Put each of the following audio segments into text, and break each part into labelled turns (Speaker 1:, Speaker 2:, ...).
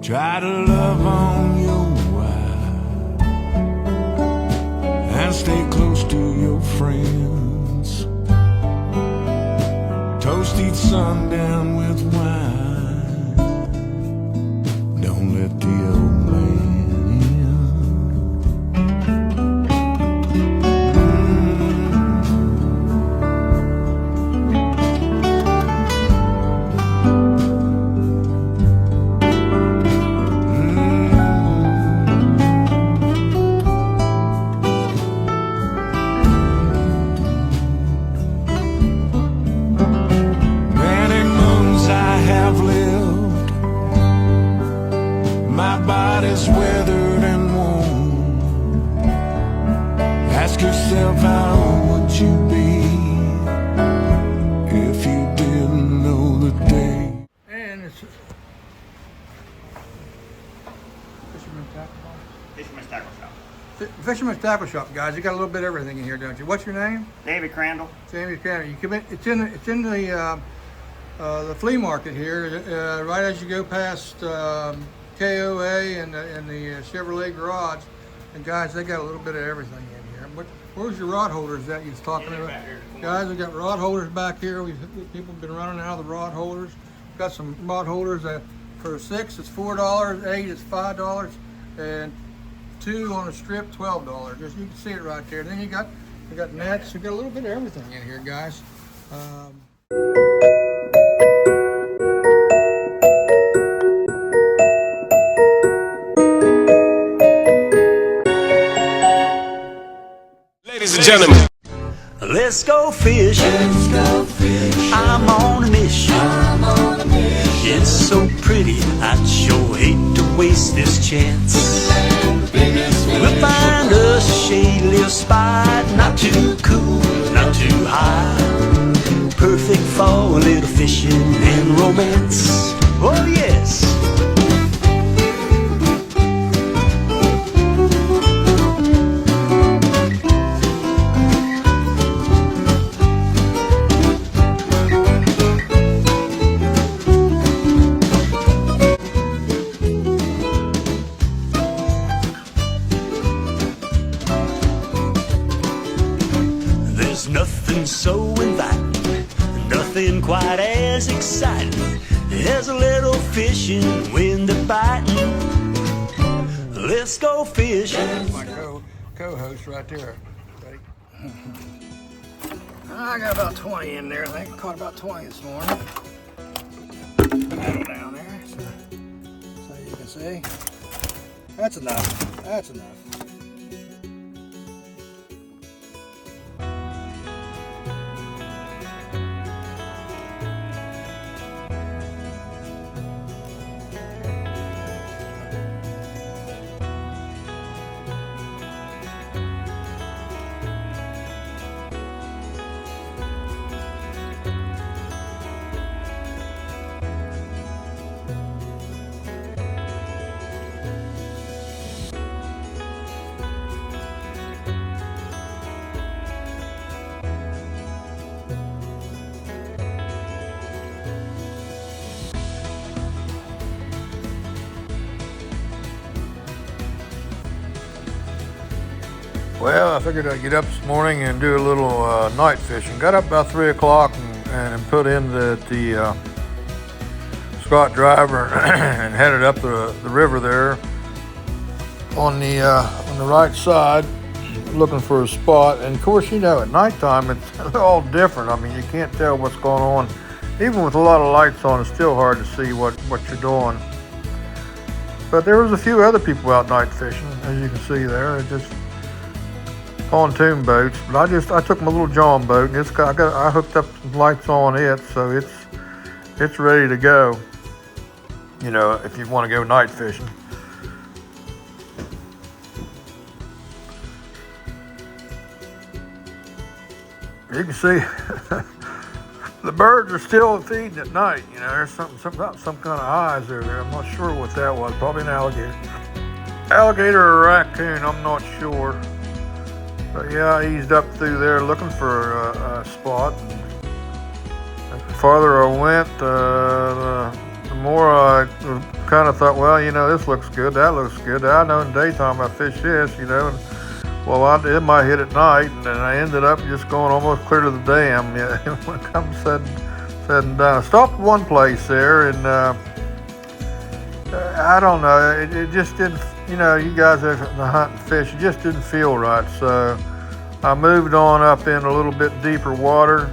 Speaker 1: Try to love on your wife and stay close to your friends. Toast each sundown with wine. Don't let the old man in. Many moons I have lived, my body's weathered and worn. Ask yourself, how would you be if you didn't know the day?
Speaker 2: And it's Fisherman's Tackle Shop.
Speaker 3: Fisherman's Tackle Shop.
Speaker 2: Fisherman's Tackle Shop, guys. You got a little bit of everything in here, don't you? What's your name?
Speaker 3: David Crandall.
Speaker 2: Sammy Cannon. You come in. It's in the flea market here, right as you go past KOA and the Chevrolet garage. And guys, they got a little bit of everything in here. Where's your rod holders that you was talking about? Guys, we got rod holders back here. People have been running out of the rod holders. Got some rod holders for 6 it's $4, 8 it's $5, and 2 on a strip $12. Just you can see it right there. Then you got nets. We got a little bit of everything in here, guys.
Speaker 1: Ladies and gentlemen,
Speaker 4: Let's go fishing. I'm on a mission. It's so pretty, I'd sure hate to waste this chance. We'll find us a shady little spot, not too cool, not too high. Perfect for a little fishing and romance. Oh yes. There's nothing so inviting, nothing quite as exciting as a little fishing when they're biting. Let's go fishing.
Speaker 2: My co-host right there, buddy. I got about 20 in there. I think I caught about 20 this morning. Paddle down there, so you can see. That's enough. That's enough. Well, I figured I'd get up this morning and do a little night fishing. Got up about 3 o'clock and put in the Scott driver and headed up the river there on the right side, looking for a spot. And of course, you know, at nighttime it's all different. I mean, you can't tell what's going on. Even with a lot of lights on, it's still hard to see what you're doing. But there was a few other people out night fishing, as you can see there. It just pontoon boats, but I took my little John boat and I hooked up some lights on it, so it's ready to go. You know, if you want to go night fishing. You can see the birds are still feeding at night. You know, there's some kind of eyes there. I'm not sure what that was. Probably an alligator or a raccoon. I'm not sure. But yeah, I eased up through there looking for a spot. The farther I went, the more I kind of thought, well, this looks good, that looks good. I know in the daytime I fish this, and, well, it might hit at night, and then I ended up just going almost clear to the dam. Yeah, when it comes said and done. I stopped one place there, and I don't know, it just didn't, you guys are hunting fish, it just didn't feel right. So I moved on up in a little bit deeper water,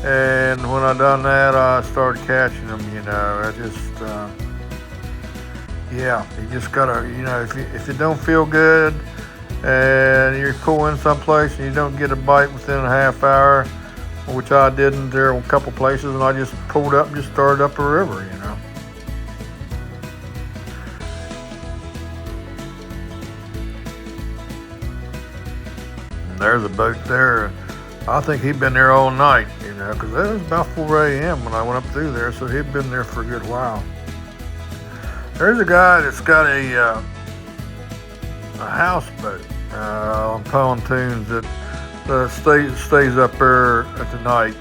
Speaker 2: and when I done that, I started catching them. I just, yeah, you just gotta, if you don't feel good and you're pulling someplace and you don't get a bite within a half hour, which I didn't, there were a couple places, and I just pulled up and just started up the river. And there's a boat there. I think he'd been there all night, because it was about 4 a.m. when I went up through there, so he'd been there for a good while. There's a guy that's got a houseboat on pontoons that stays up there at the night,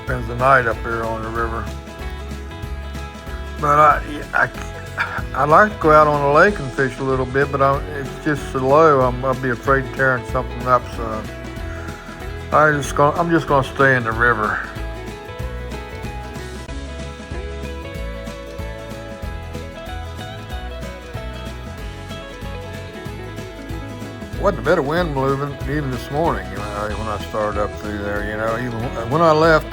Speaker 2: spends the night up there on the river. But I like to go out on the lake and fish a little bit, but it's just so low, I'll be afraid of tearing something up, so I'm just gonna stay in the river. Wasn't a bit of wind moving even this morning, when I started up through there, even when I left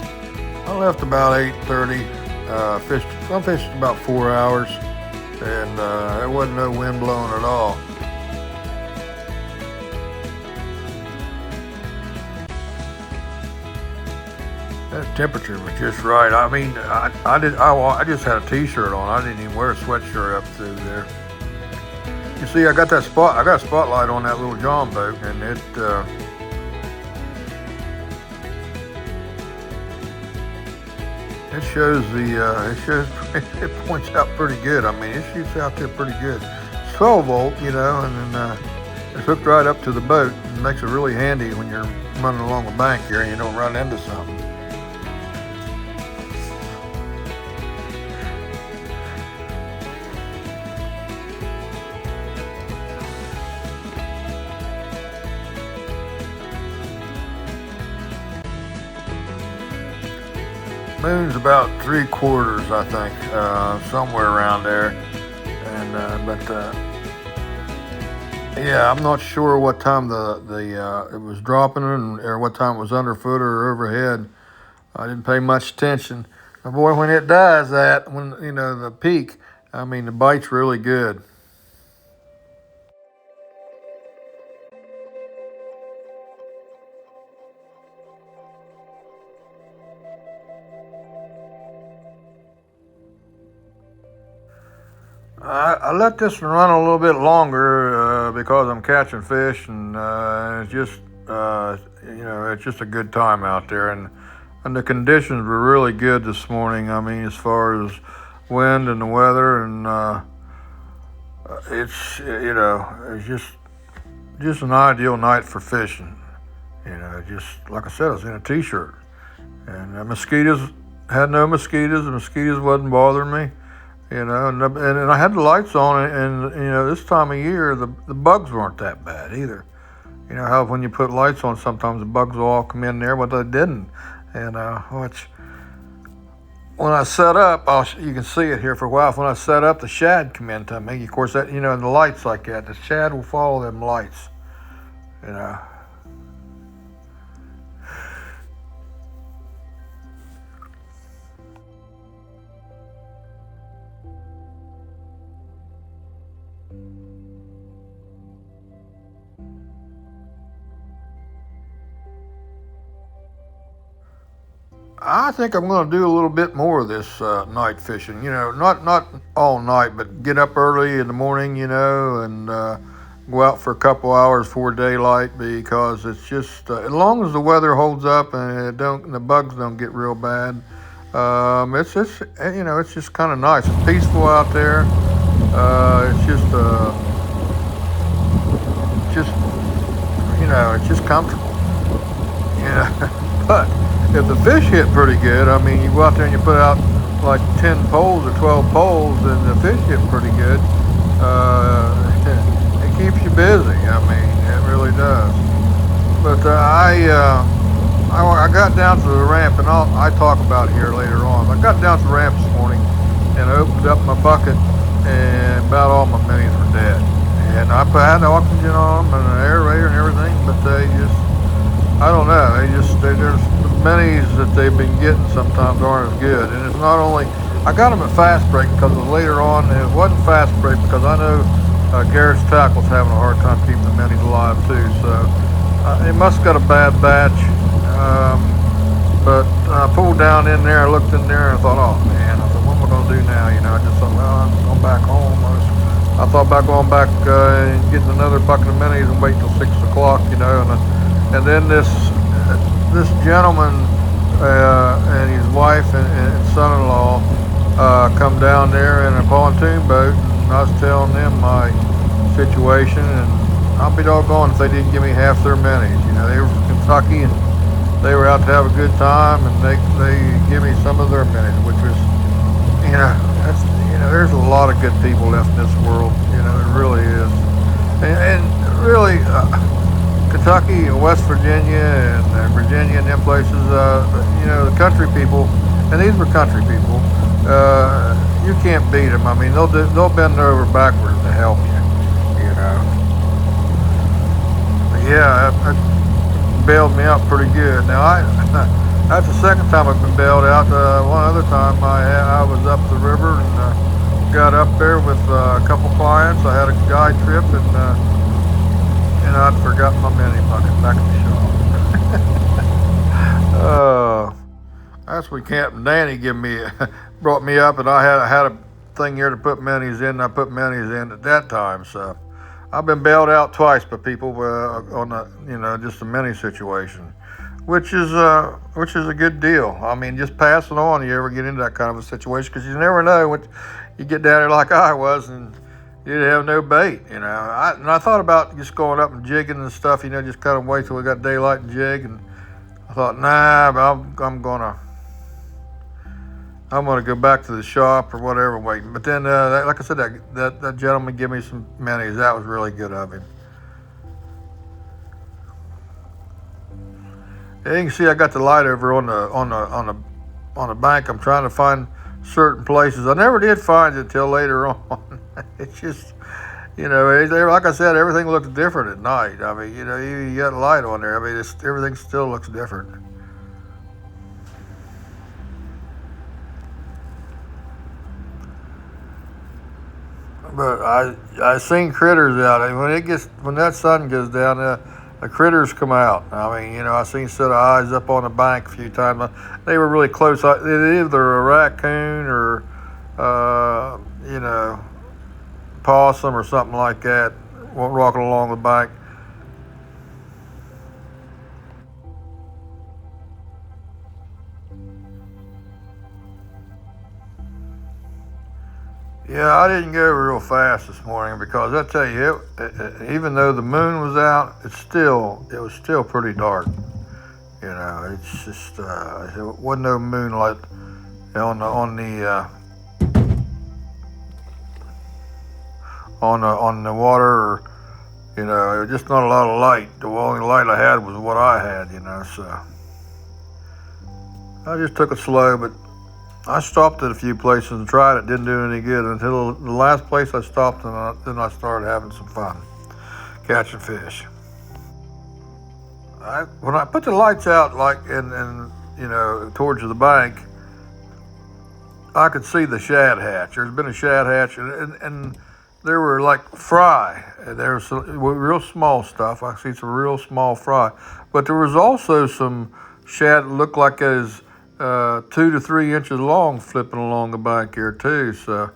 Speaker 2: about 8:30, I fished about 4 hours, and there wasn't no wind blowing at all. That temperature was just right. I mean, I just had a t-shirt on. I didn't even wear a sweatshirt up through there. You see, I got a spotlight on that little John boat, and it shows it points out pretty good. I mean, it shoots out there pretty good. It's 12 volt, and then it's hooked right up to the boat. It makes it really handy when you're running along the bank here and you don't run into something. Moon's about 3/4, I think, somewhere around there. And yeah, I'm not sure what time it was dropping or what time it was underfoot or overhead. I didn't pay much attention. But boy, when it does that, when the peak, I mean, the bite's really good. I let this one run a little bit longer because I'm catching fish, and it's just it's just a good time out there, and the conditions were really good this morning. I mean, as far as wind and the weather, and it's just an ideal night for fishing. Just like I said, I was in a t-shirt, and had no mosquitoes. The mosquitoes wasn't bothering me. And I had the lights on, and this time of year the bugs weren't that bad either. How when you put lights on, sometimes the bugs will all come in there, but they didn't. And when I set up, you can see it here for a while. When I set up, the shad come into me. Of course, that the lights like that, the shad will follow them lights. I think I'm going to do a little bit more of this night fishing. Not all night, but get up early in the morning, and go out for a couple hours before daylight, because it's just as long as the weather holds up and the bugs don't get real bad. It's just kind of nice. It's peaceful out there. It's just comfortable. But if the fish hit pretty good, I mean, you go out there and you put out like 10 poles or 12 poles, then the fish get pretty good. It keeps you busy. I mean, it really does. But I got down to the ramp, and I talk about it here later on. I got down to the ramp this morning, and I opened up my bucket, and about all my minis were dead. And I had oxygen on them and an aerator and everything, but they just, I don't know, there's the minis that they've been getting sometimes aren't as good. And it's not only, I got them at fast break because later on, it wasn't fast break because I know Garrett's Tackle's having a hard time keeping the minis alive too. So they must have got a bad batch. But I pulled down in there, I looked in there and I thought, oh man, I thought, what am I going to do now? I just thought, well, I'm going back home. I thought about going back and getting another bucket of minis and wait till 6 o'clock, and then this gentleman and his wife and son-in-law come down there in a pontoon boat, and I was telling them my situation, and I'll be doggone if they didn't give me half their minis. They were from Kentucky, and they were out to have a good time, and they give me some of their minis, which was, that's, there's a lot of good people left in this world. It really is, and really. Kentucky and West Virginia and Virginia and them places, the country people, and these were country people, you can't beat them. I mean, they'll bend over backwards to help you, But yeah, that bailed me out pretty good. Now, that's the second time I've been bailed out. One other time I was up the river and got up there with a couple clients. I had a guide trip and I'd forgotten my mini bucket back at the shop. That's when Captain Danny brought me up, and I had a thing here to put minis in. And I put minis in at that time, so I've been bailed out twice by people on just a mini situation, which is a good deal. I mean, just passing on. You ever get into that kind of a situation, because you never know what you get down there like I was, and you'd have no bait, I thought about just going up and jigging and stuff, just kind of wait till we got daylight and jig. And I thought, nah, but I'm gonna go back to the shop or whatever, waiting. But then, like I said, that gentleman gave me some minis. That was really good of him. Yeah, you can see I got the light over on the bank. I'm trying to find certain places. I never did find it until later on. It's just, like I said, everything looks different at night. I mean, you got a light on there. I mean, everything still looks different. But I seen critters out. And when that sun goes down, the critters come out. I mean, I seen a set of eyes up on the bank a few times. They were really close. They're either a raccoon or, possum or something like that, walking along the bank. Yeah, I didn't go real fast this morning because I tell you, even though the moon was out, it was still pretty dark. It's just there wasn't no moonlight on the water, or just not a lot of light. The only light I had was what I had, so I just took it slow. But I stopped at a few places and tried it. Didn't do any good until the last place I stopped, and then I started having some fun catching fish. When I put the lights out, like and towards the bank, I could see the shad hatch. There's been a shad hatch, and there were like fry. There was some real small stuff. I see some real small fry, but there was also some shad that looked like it was 2 to 3 inches long, flipping along the bank here too. So,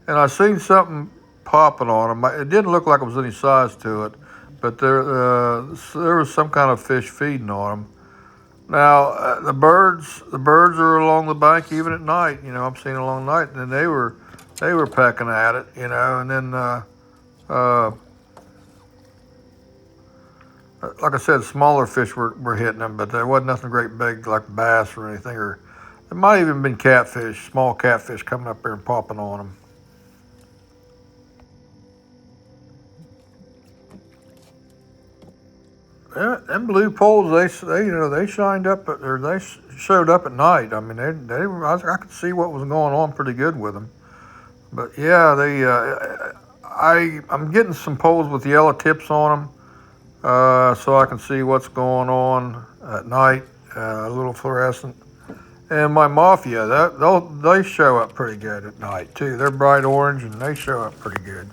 Speaker 2: and I seen something popping on them. It didn't look like it was any size to it, but there was some kind of fish feeding on them. Now the birds are along the bank even at night. I'm seeing along the night, and they were pecking at it. And then like I said, smaller fish were hitting them, but there wasn't nothing great big like bass or anything, or It might have even been catfish, small catfish coming up there and popping on them. Yeah, them blue poles, they shined up, or they showed up at night. I mean, I could see what was going on pretty good with them. But yeah, I'm getting some poles with yellow tips on them, so I can see what's going on at night, a little fluorescent. And my mafia, they show up pretty good at night too. They're bright orange and they show up pretty good.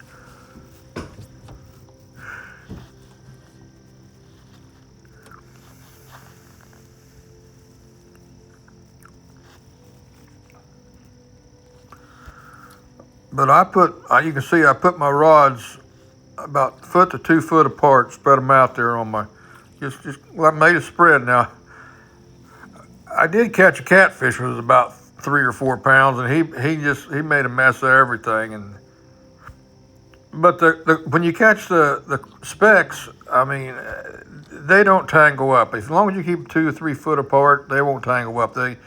Speaker 2: But you can see I put my rods about 1 to 2 foot apart, spread them out there on my, I made a spread. Now, I did catch a catfish, which was about 3 or 4 pounds, and he made a mess of everything. But when you catch the specks, I mean, they don't tangle up. As long as you keep 2 or 3 foot apart, they won't tangle up. They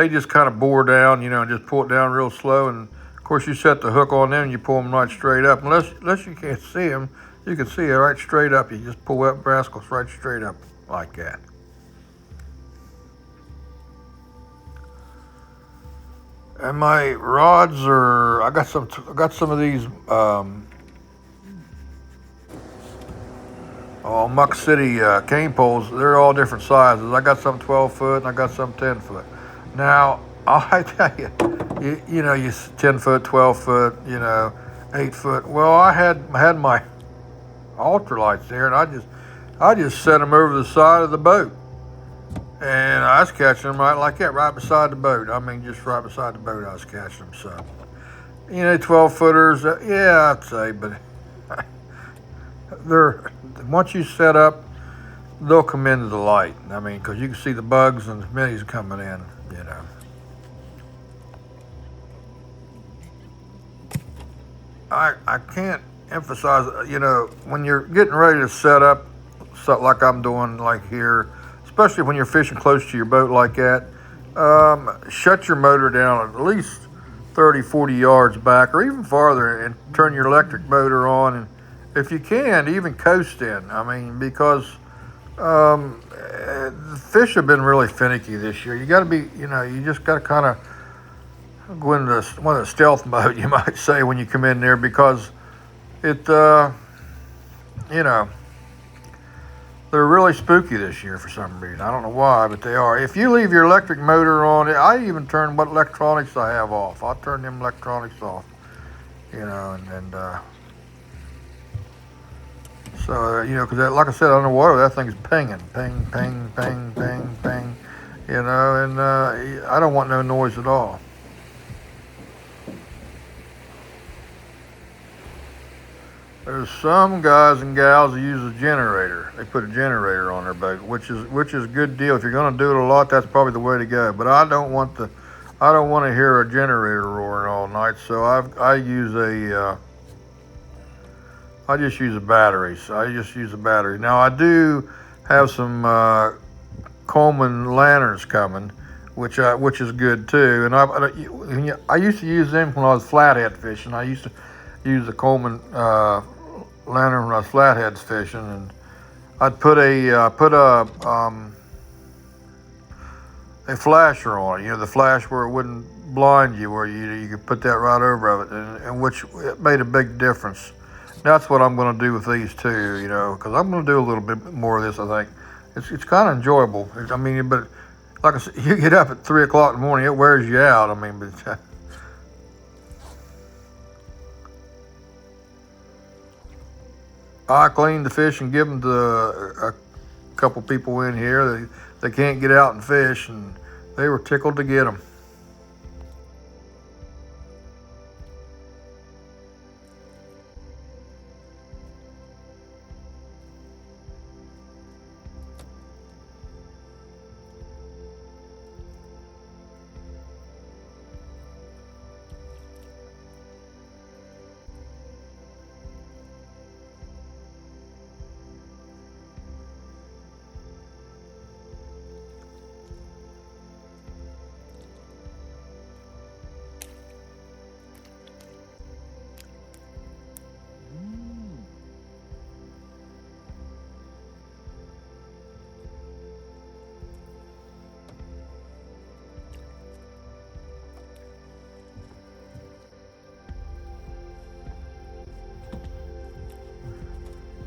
Speaker 2: just kind of bore down, and just pull it down real slow. And of course, you set the hook on them, and you pull them right straight up. Unless you can't see them, you can see it right straight up. You just pull that rascals right straight up like that. And my rods I got some of these Muck City cane poles. They're all different sizes. I got some 12 foot and I got some 10 foot. Now, I tell you 10 foot, 12 foot, 8 foot. Well, I had my ultralights there, and I just set them over the side of the boat. And I was catching them right like that, right beside the boat. I mean, just right beside the boat I was catching them. So, 12 footers, yeah, I'd say, but once you set up, they'll come into the light. I mean, because you can see the bugs and the minnies coming in, I can't emphasize, when you're getting ready to set up, something like I'm doing like here, especially when you're fishing close to your boat like that, shut your motor down at least 30, 40 yards back or even farther and turn your electric motor on. And if you can, even coast in. I mean, because the fish have been really finicky this year. You got to be, you just got to kind of go into one of the stealth mode, you might say, when you come in there, because they're really spooky this year for some reason. I don't know why, but they are. If you leave your electric motor on, I even turn what electronics I have off. I'll turn them electronics off, so, because like I said, underwater, that thing's pinging, ping, ping, ping, ping, ping, and I don't want no noise at all. There's some guys and gals that use a generator. They put a generator on their boat, which is a good deal. If you're going to do it a lot, that's probably the way to go. But I don't want to hear a generator roaring all night. So I just use a battery. So I just use a battery. Now I do have some Coleman lanterns coming, which is good too. And I used to use them when I was flathead fishing. I used to use the Coleman lantern when I was flatheads fishing, and I'd put a flasher on it. The flash where it wouldn't blind you, where you could put that right over it, and which it made a big difference. That's what I'm going to do with these too, because I'm going to do a little bit more of this. I think it's kind of enjoyable. I mean, but like I said, you get up at 3 o'clock in the morning, it wears you out. I mean, but I clean the fish and give them to a couple people in here. They can't get out and fish, and they were tickled to get them.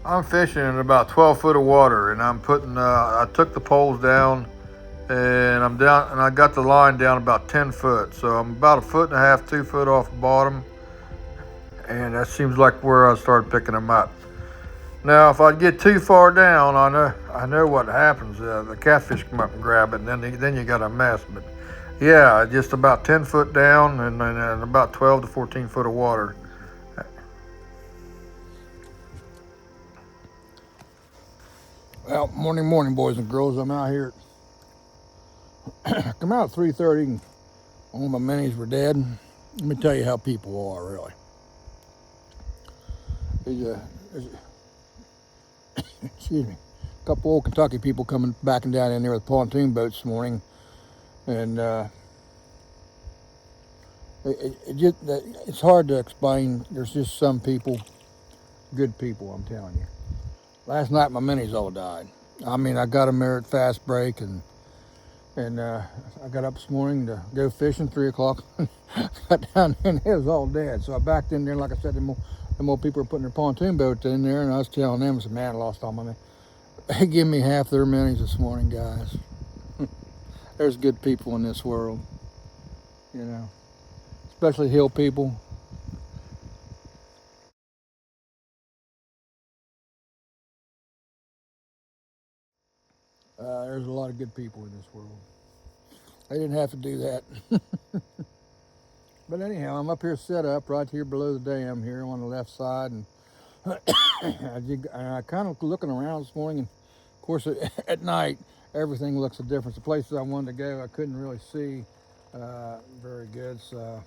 Speaker 2: I'm fishing in about 12 foot of water, and I'm putting. I took the poles down, and I'm down, and I got the line down about 10 foot. So I'm about a foot and a half, 2 foot off the bottom, and that seems like where I started picking them up. Now, if I get too far down, I know what happens. The catfish come up and grab it, and then you got a mess. But yeah, just about 10 foot down, and about 12 to 14 foot of water. Well, morning, boys and girls. I'm out here. I come out at 3:30, and all my minis were dead. Let me tell you how people are, really. Excuse me. A couple old Kentucky people backing down in there with pontoon boats this morning, and it's hard to explain. There's just some people, good people, I'm telling you. Last night my minis all died. I mean, I got them there at fast break, and I got up this morning to go fishing 3 o'clock. Got down there and it was all dead. So I backed in there, like I said, them old people were putting their pontoon boat in there, and I was telling them, I said, man, I lost all my minis. They give me half their minis this morning, guys. There's good people in this world, you know, especially hill people. There's a lot of good people in this world. They didn't have to do that. But anyhow, I'm up here set up right here below the dam here on the left side, and I kind of looking around this morning, and of course at night everything looks a difference. The places I wanted to go I couldn't really see very good, so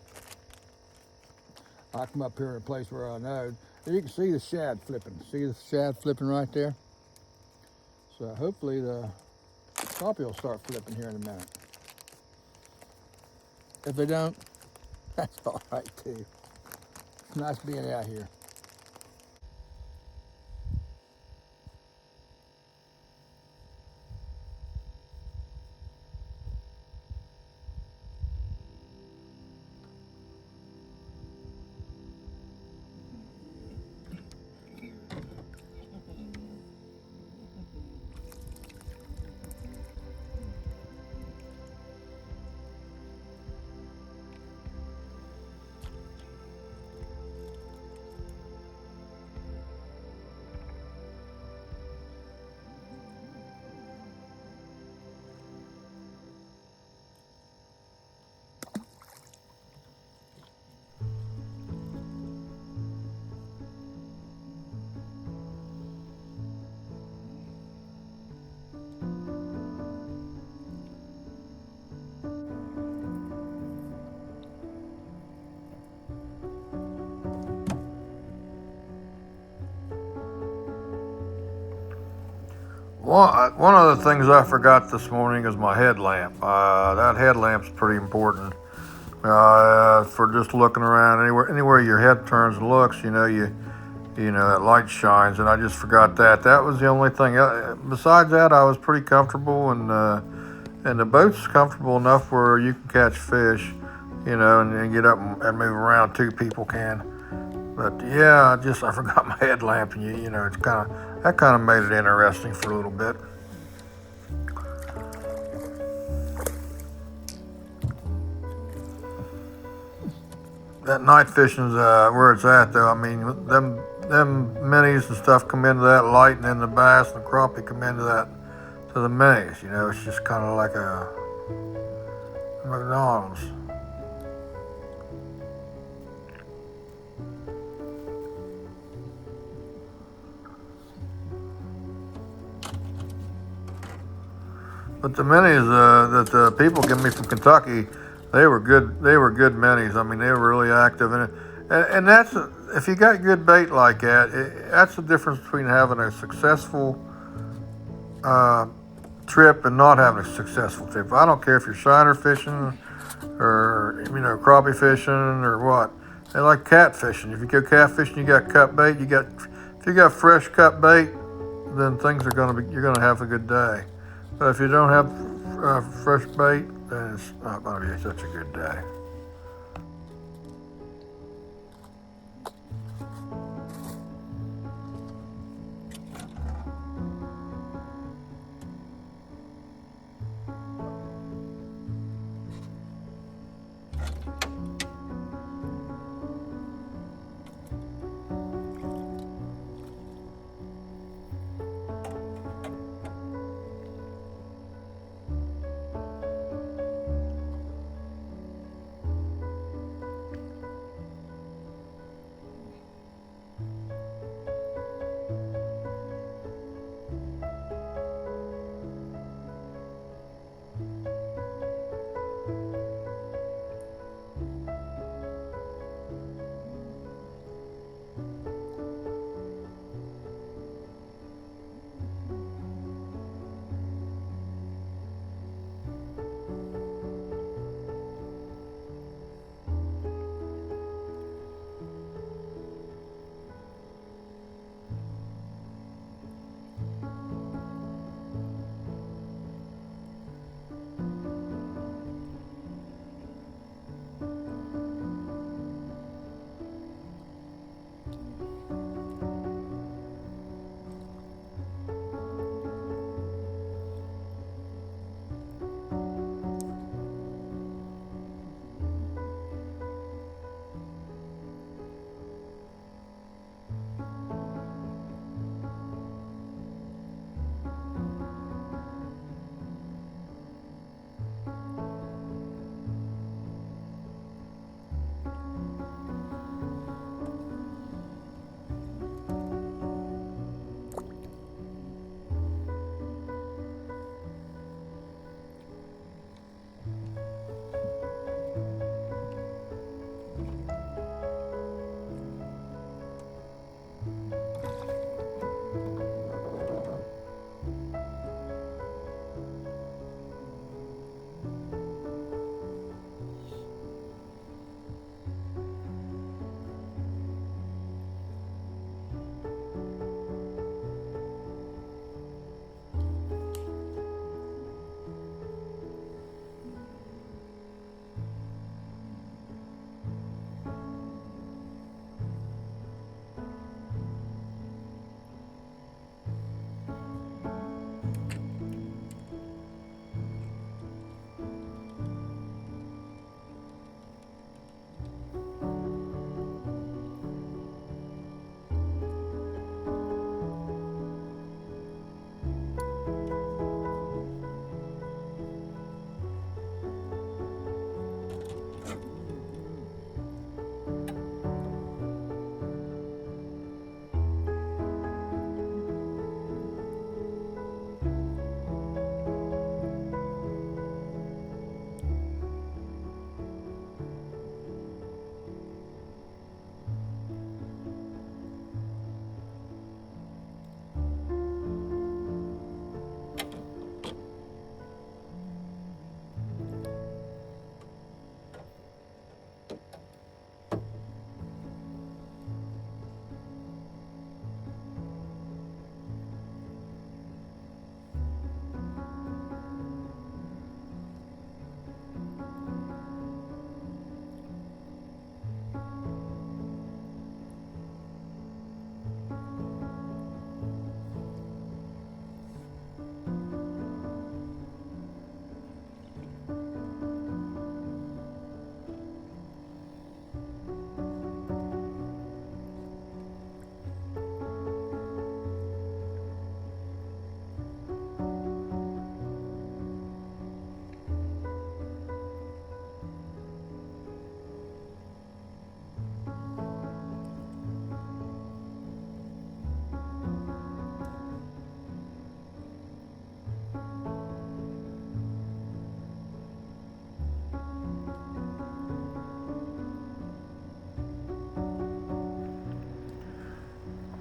Speaker 2: I come up here in a place where I know. And you can see the shad flipping. See the shad flipping right there? So hopefully the crappie will start flipping here in a minute. If they don't, that's all right too. It's nice being out here. One of the things I forgot this morning is my headlamp. That headlamp's pretty important for just looking around. Anywhere your head turns and looks, you know that light shines. And I just forgot that. That was the only thing. Besides that, I was pretty comfortable, and the boat's comfortable enough where you can catch fish, and get up and move around. Two people can. But yeah, I forgot my headlamp, and it's that kind of made it interesting for a little bit. That night fishing's where it's at, though. I mean, them minis and stuff come into that light, and then the bass and the crappie come into to the minis. It's just kind of like a McDonald's. But the minis that the people give me from Kentucky, they were good. They were good minis. I mean, they were really active in it. And that's if you got good bait like that. That's the difference between having a successful trip and not having a successful trip. I don't care if you're shiner fishing or crappie fishing or what. They like catfishing. If you go catfishing, you got cut bait. If you got fresh cut bait, then you're gonna have a good day. But if you don't have fresh bait, then it's not going to be such a good day.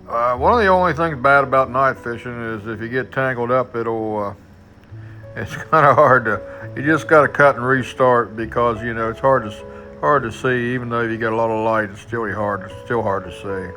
Speaker 2: One of the only things bad about night fishing is if you get tangled up, it's kind of hard to. You just got to cut and restart because it's hard to see. Even though you got a lot of light, it's still hard to see.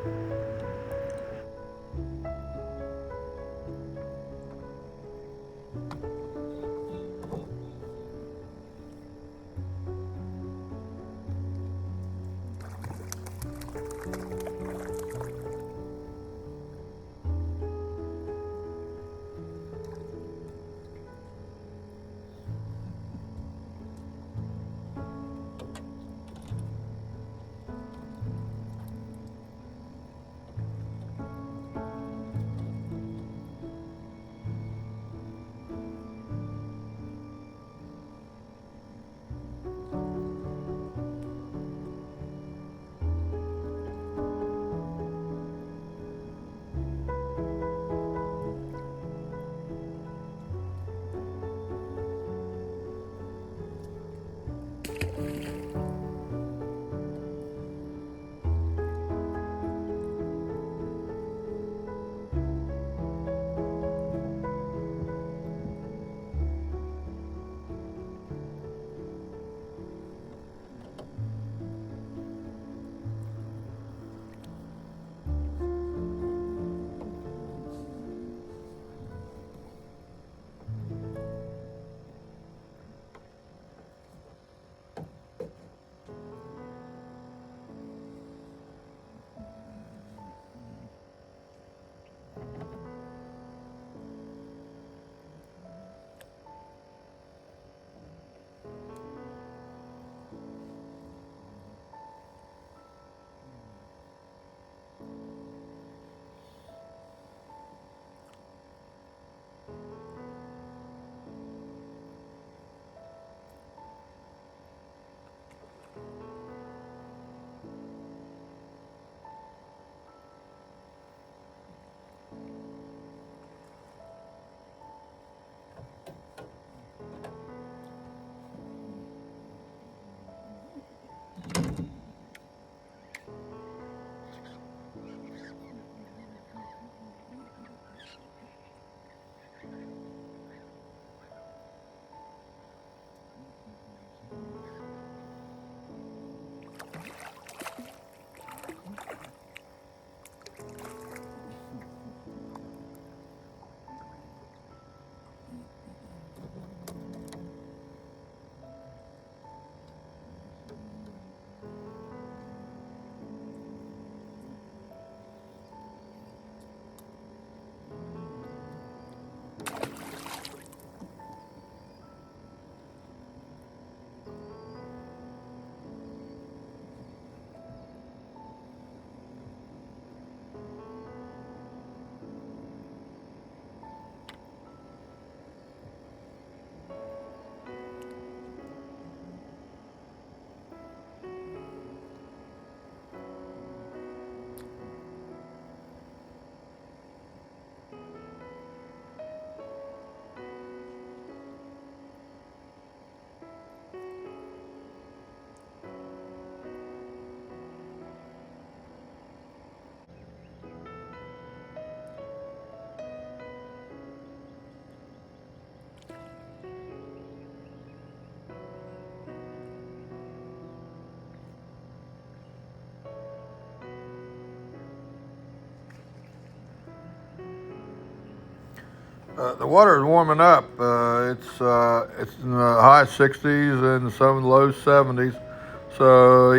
Speaker 2: The water is warming up. It's in the high 60s and some low 70s. So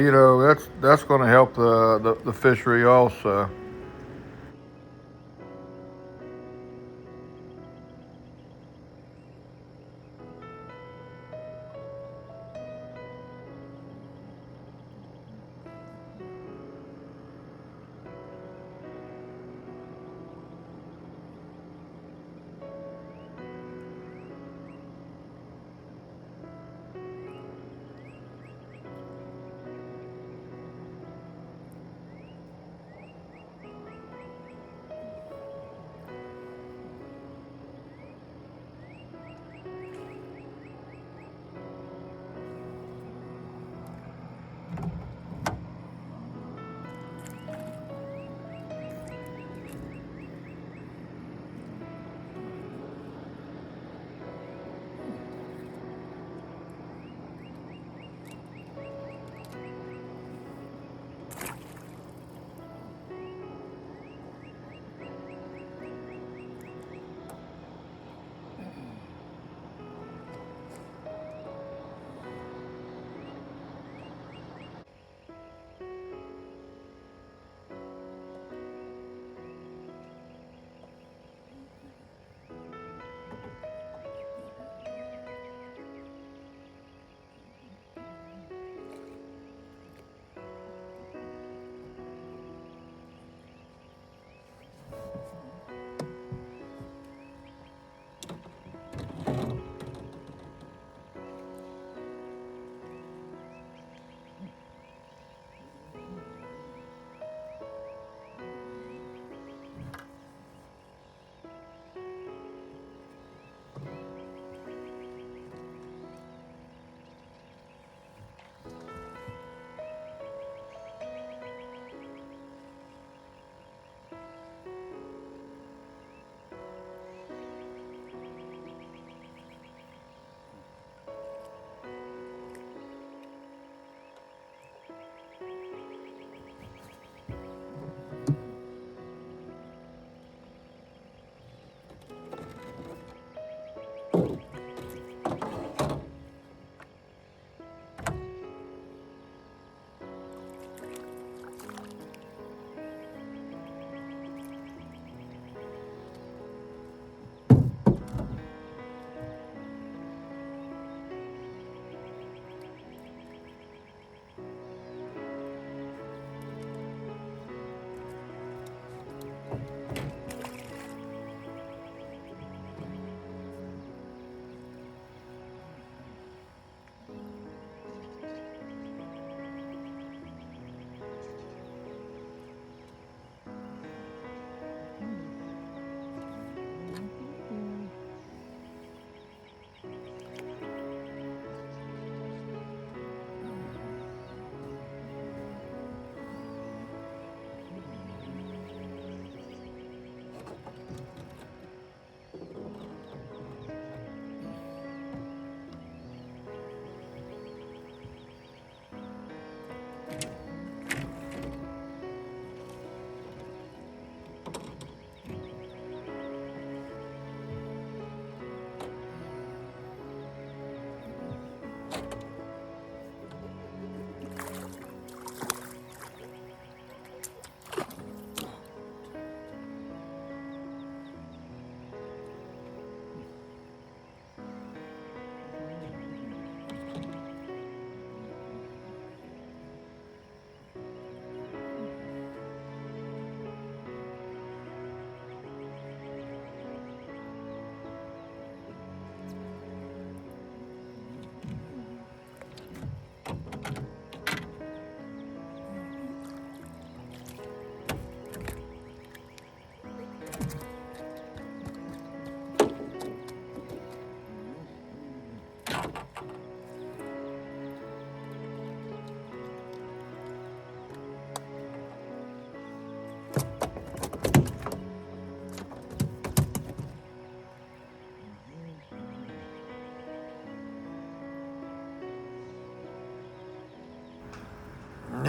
Speaker 2: that's going to help the fishery also.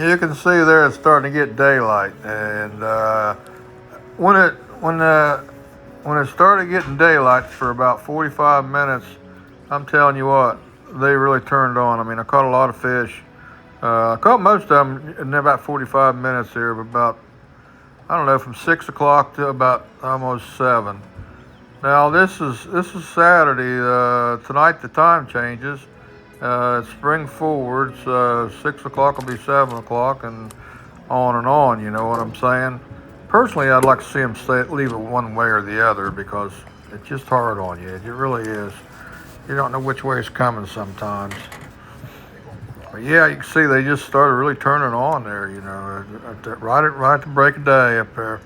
Speaker 2: You can see there it's starting to get daylight, and when it started getting daylight for about 45 minutes, I'm telling you what, they really turned on. I mean, I caught a lot of fish. I caught most of them in about 45 minutes here, but about, I don't know, from 6 o'clock to about almost 7. Now this is Saturday. Tonight the time changes. It's spring forwards. 6 o'clock will be 7 o'clock, and on. You know what I'm saying? Personally, I'd like to see them leave it one way or the other, because it's just hard on you. It really is. You don't know which way it's coming sometimes. But yeah, you can see they just started really turning on there. You know, right at the break of day up there.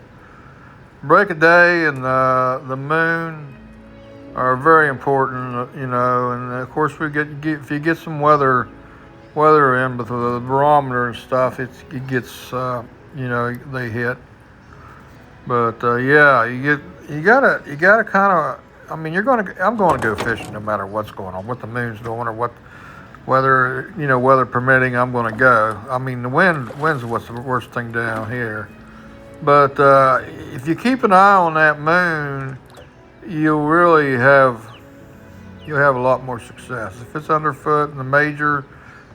Speaker 2: Break of day and the moon are very important, you know, and of course if you get some weather in with the barometer and stuff, it gets you know, they hit. But yeah, you gotta kind of, I mean, I'm going to go fishing no matter what's going on, what the moon's doing or what weather, you know, weather permitting. I'm going to go. I mean, the wind's what's the worst thing down here. But if you keep an eye on that moon, you'll have a lot more success. If it's underfoot and the major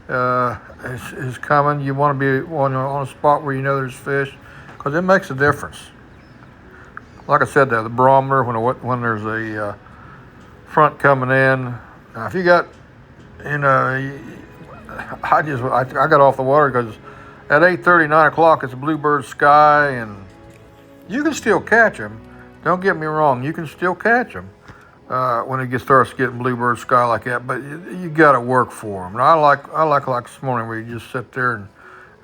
Speaker 2: is coming, you want to be on a spot where you know there's fish, because it makes a difference. Like I said, the barometer, when there's a front coming in. Now, if you got, you know, I got off the water because at 8:30, 9 o'clock, it's a bluebird sky, and you can still catch them. Don't get me wrong, you can still catch them when it starts getting bluebird sky like that, but you got to work for them. And I like this morning where you just sit there and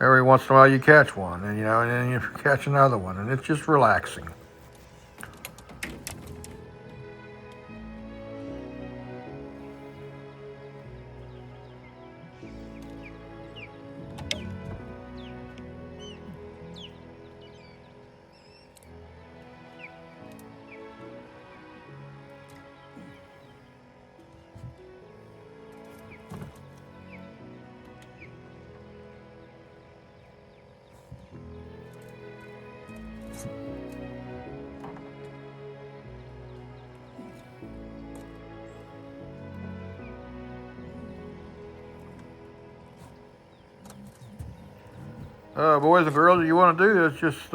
Speaker 2: every once in a while you catch one, and you know, and then you catch another one, and it's just relaxing. Boys and girls, if you want to do this, just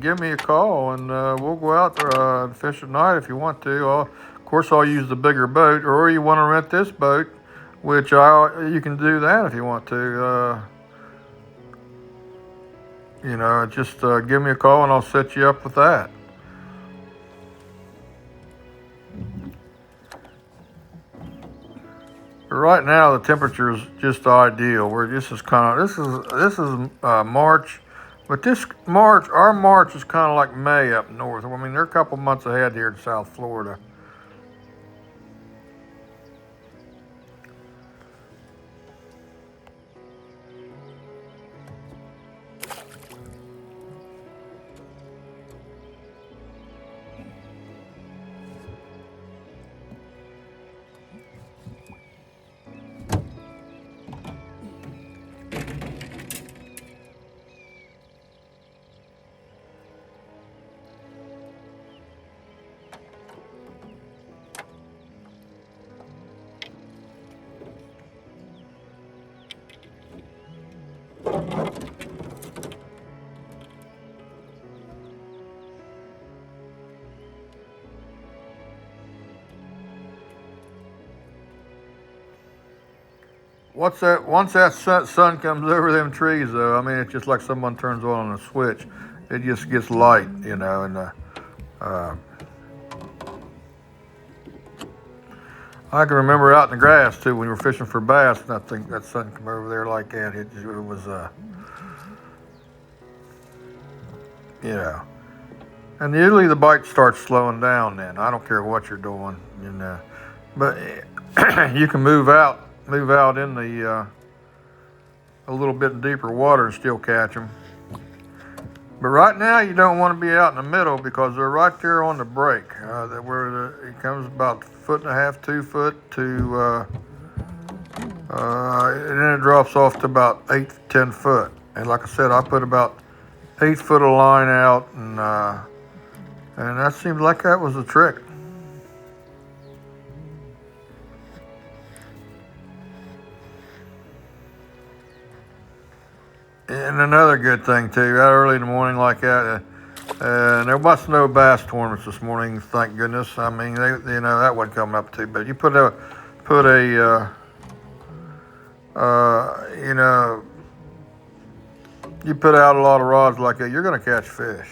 Speaker 2: give me a call, and we'll go out and fish at night if you want to. Of course, I'll use the bigger boat, or you want to rent this boat, which you can do that if you want to. You know, just give me a call, and I'll set you up with that. Right now the temperature is just ideal. This is March, but our March is kind of like May up north. I mean, they're a couple months ahead here in South Florida. Once that sun comes over them trees, though, I mean, it's just like someone turns on a switch. It just gets light, you know, and I can remember out in the grass, too, when we were fishing for bass, and I think that sun come over there like that. It was, you know. And usually the bite starts slowing down then. I don't care what you're doing, you know. But you can move out in the a little bit deeper water and still catch them. But right now you don't want to be out in the middle, because they're right there on the break. It comes about 1.5 to 2 foot to, and then it drops off to about 8 to 10 foot. And like I said, I put about 8 foot of line out, and that seemed like that was the trick. And another good thing too, that early in the morning like that, there was no bass tournaments this morning, thank goodness. I mean, that wasn't coming up too, but you put a you put out a lot of rods like that, you're gonna catch fish.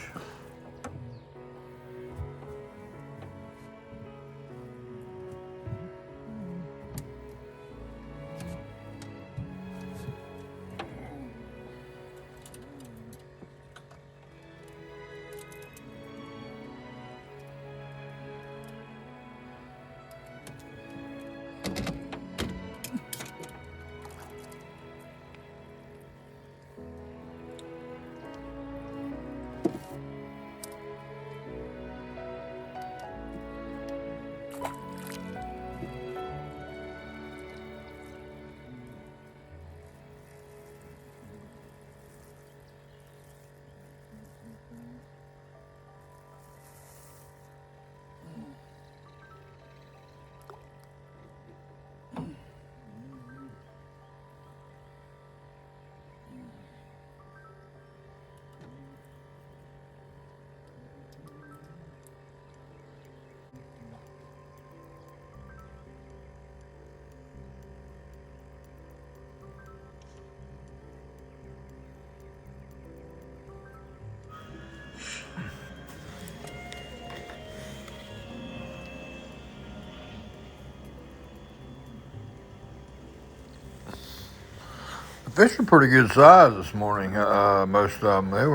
Speaker 2: The fish were pretty good size this morning. Most of them they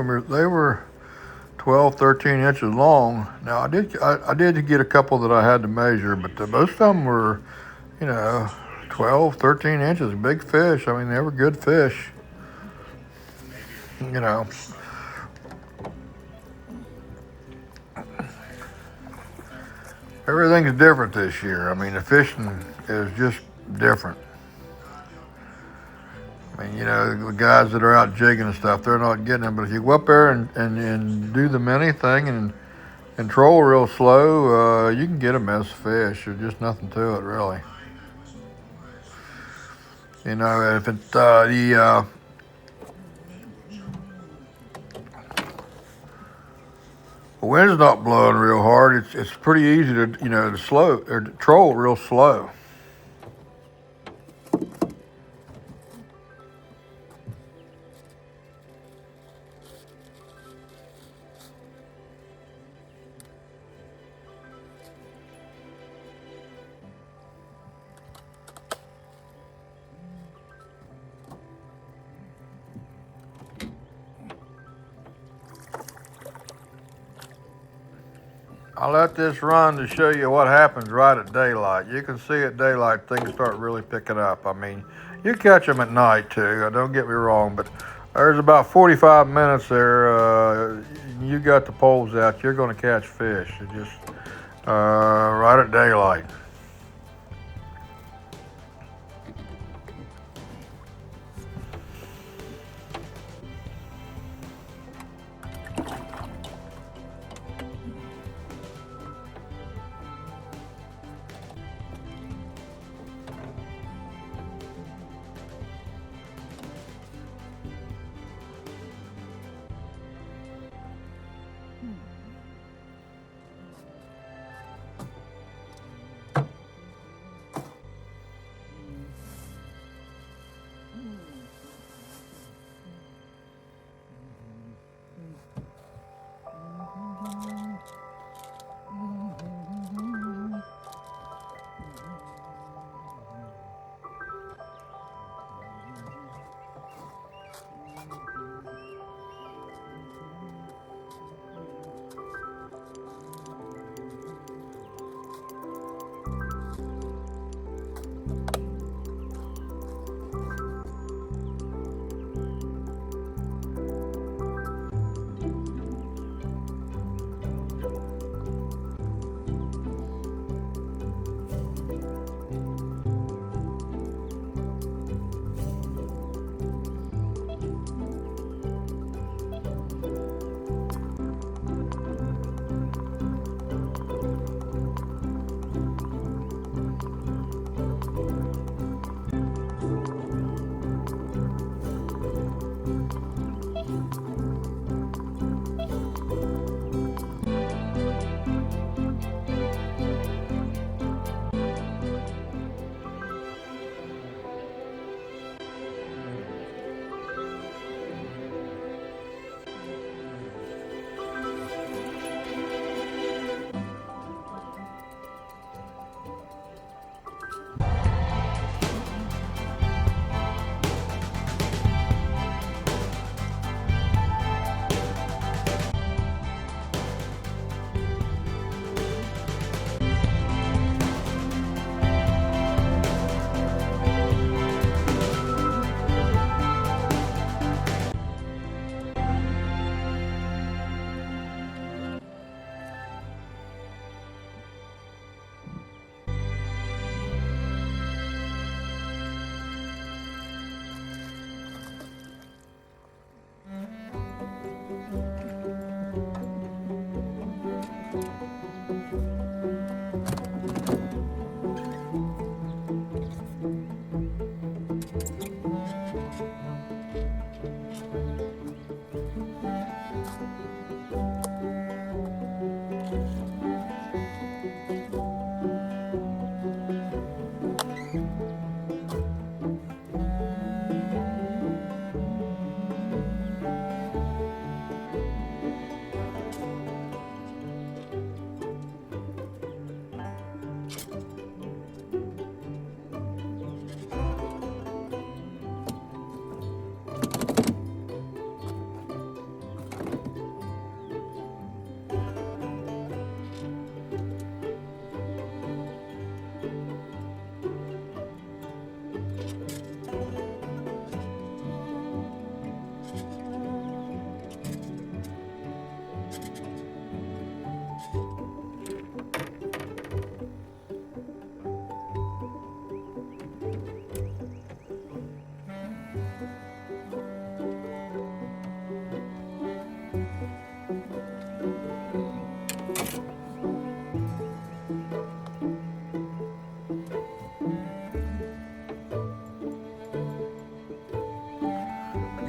Speaker 2: were 12, 13 inches long. Now I did get a couple that I had to measure, but most of them were, 12, 13 inches. Big fish. I mean, they were good fish. Everything's different this year. I mean, the fishing is just different. I mean, the guys that are out jigging and stuff, they're not getting them. But if you go up there and do the mini thing and troll real slow, you can get a mess of fish. There's just nothing to it, really. If the wind's not blowing real hard, it's pretty easy to troll real slow. I let this run to show you what happens right at daylight. You can see at daylight things start really picking up. I mean, you catch them at night too, don't get me wrong, but there's about 45 minutes there. You got the poles out, you're going to catch fish. It just right at daylight.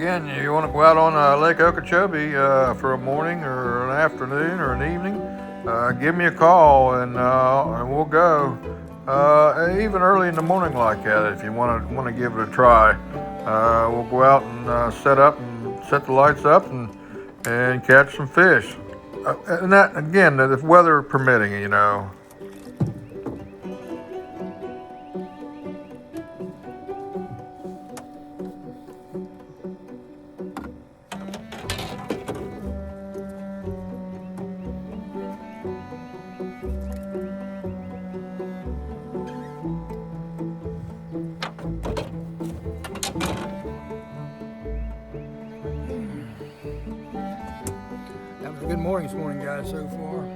Speaker 2: again, you want to go out on Lake Okeechobee for a morning or an afternoon or an evening, give me a call and we'll go. Even early in the morning like that, if you want to give it a try. We'll go out and set the lights up and catch some fish. And that again, if weather permitting, you know. That was a good morning this morning, guys, so far.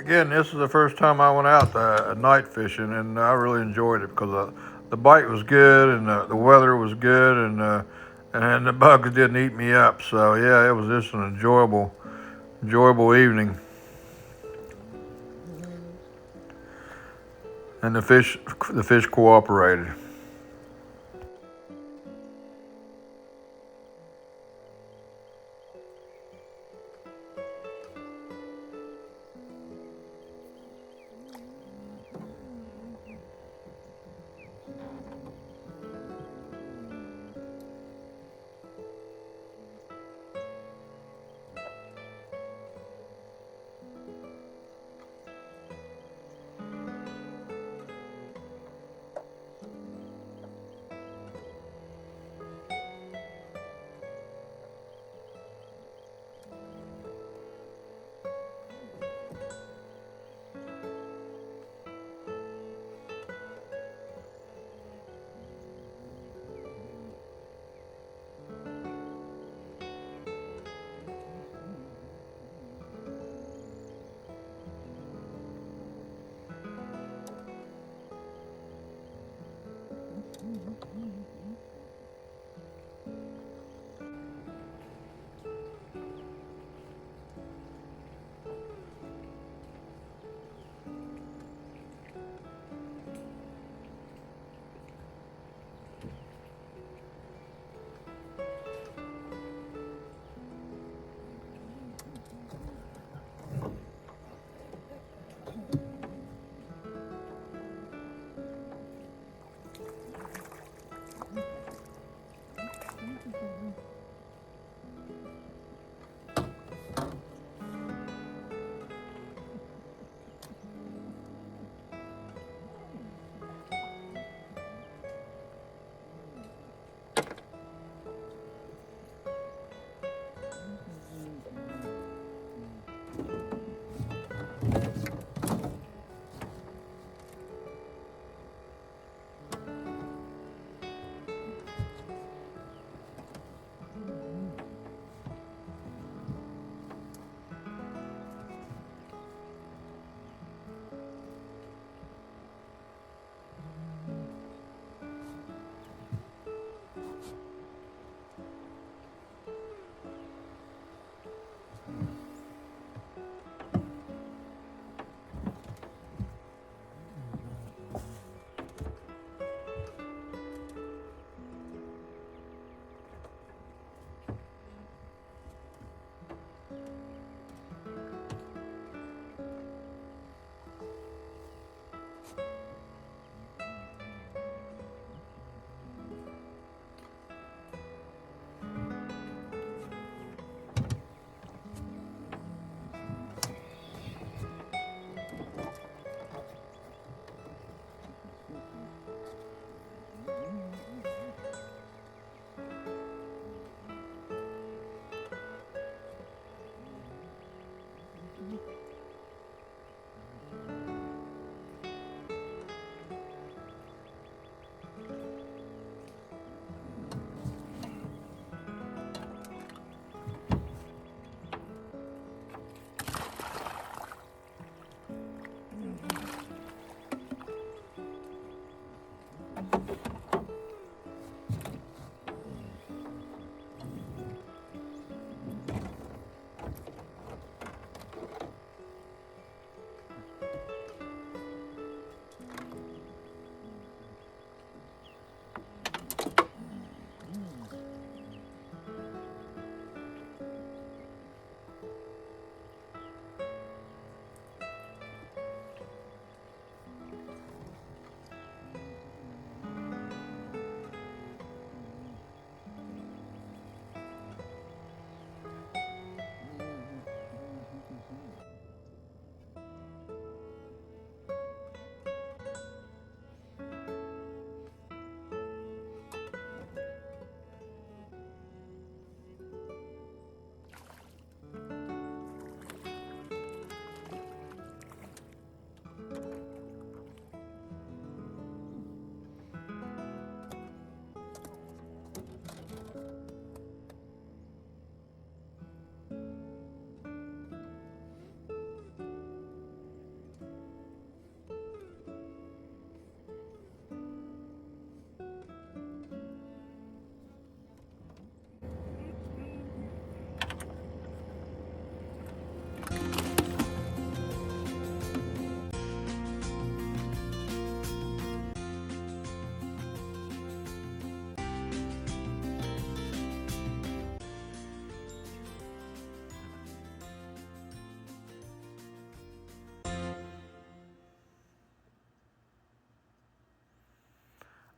Speaker 2: again, this is the first time I went out night fishing, and I really enjoyed it because the bite was good and the weather was good, and the bugs didn't eat me up. So yeah, it was just an enjoyable evening. And the fish cooperated.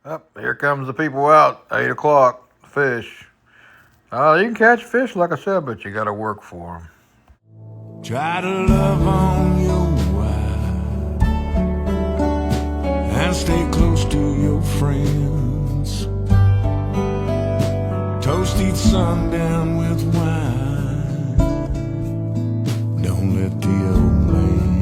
Speaker 2: Up here comes the people out. 8 o'clock. Fish. You can catch fish, like I said, but you got to work for them.
Speaker 1: Try to love on your wife and stay close to your friends. Toast each sundown with wine. Don't let the old man